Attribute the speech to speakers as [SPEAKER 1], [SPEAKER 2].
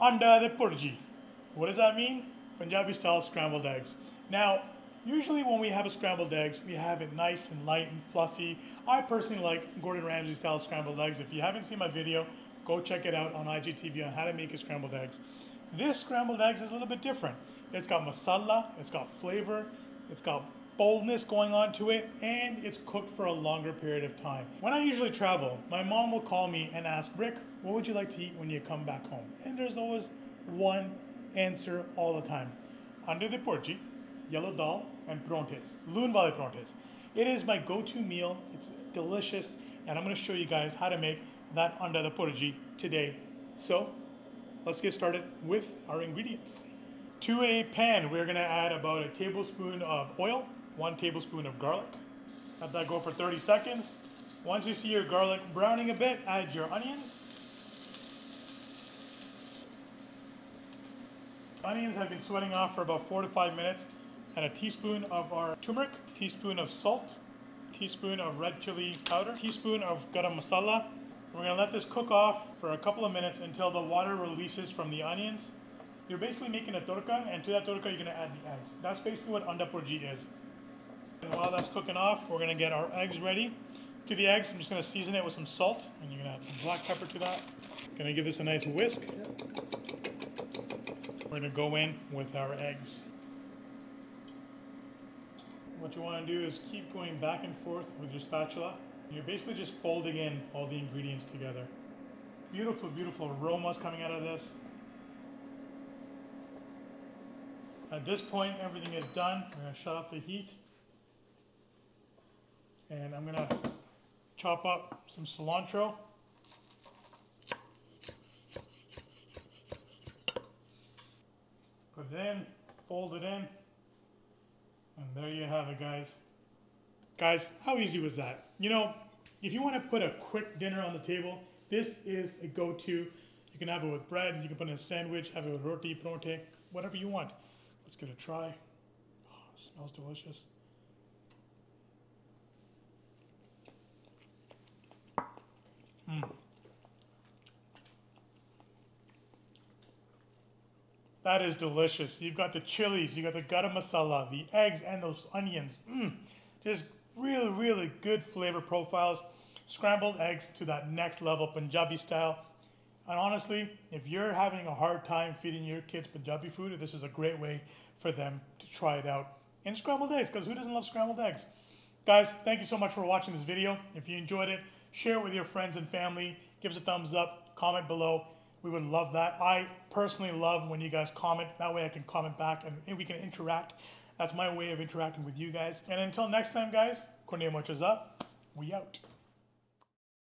[SPEAKER 1] Anda the Bhurji. What does that mean? Punjabi style scrambled eggs. Now, usually when we have a scrambled eggs, we have it nice and light and fluffy. I personally like Gordon Ramsay style scrambled eggs. If you haven't seen my video, go check it out on IGTV on how to make a scrambled eggs. This scrambled eggs is a little bit different. It's got masala, it's got flavor, it's got boldness going on to it, and it's cooked for a longer period of time. When I usually travel, my mom will call me and ask, Rick, what would you like to eat when you come back home? And there's always one answer all the time. Anda the Bhurji, yellow dal, and prontes, loon wale prontes. It is my go-to meal. It's delicious, and I'm going to show you guys how to make that anda the Bhurji today. So let's get started with our ingredients. To a pan, we're going to add about a tablespoon of oil, 1 tablespoon of garlic. Let that go for 30 seconds. Once you see your garlic browning a bit, add your onions. Onions have been sweating off for about 4 to 5 minutes. And a teaspoon of our turmeric, teaspoon of salt, teaspoon of red chili powder, teaspoon of garam masala. We're going to let this cook off for a couple of minutes until the water releases from the onions. You're basically making a torka, and to that torka you're going to add the eggs. That's basically what anda Bhurji is. And while that's cooking off, we're going to get our eggs ready. To the eggs, I'm just going to season it with some salt, and you're going to add some black pepper to that. Going to give this a nice whisk. We're going to go in with our eggs. What you want to do is keep going back and forth with your spatula. You're basically just folding in all the ingredients together. Beautiful, beautiful aromas coming out of this. At this point, everything is done. I'm going to shut off the heat. And I'm going to chop up some cilantro. Put it in, fold it in. And there you have it, guys. Guys, how easy was that? You know, if you want to put a quick dinner on the table, this is a go-to. You can have it with bread, you can put it in a sandwich, have it with roti, pronte, whatever you want. Let's give it a try. Oh, it smells delicious. That is delicious. You've got the chilies, you got the garam masala, the eggs, and those onions. Just really, really good flavor profiles. Scrambled eggs to that next level Punjabi style. And honestly, if you're having a hard time feeding your kids Punjabi food, this is a great way for them to try it out. And scrambled eggs, because who doesn't love scrambled eggs? Guys, thank you so much for watching this video. If you enjoyed it, share it with your friends and family. Give us a thumbs up, comment below. We would love that. I personally love when you guys comment. That way I can comment back and we can interact. That's my way of interacting with you guys. And until next time, guys, Cornea muchas up. We out.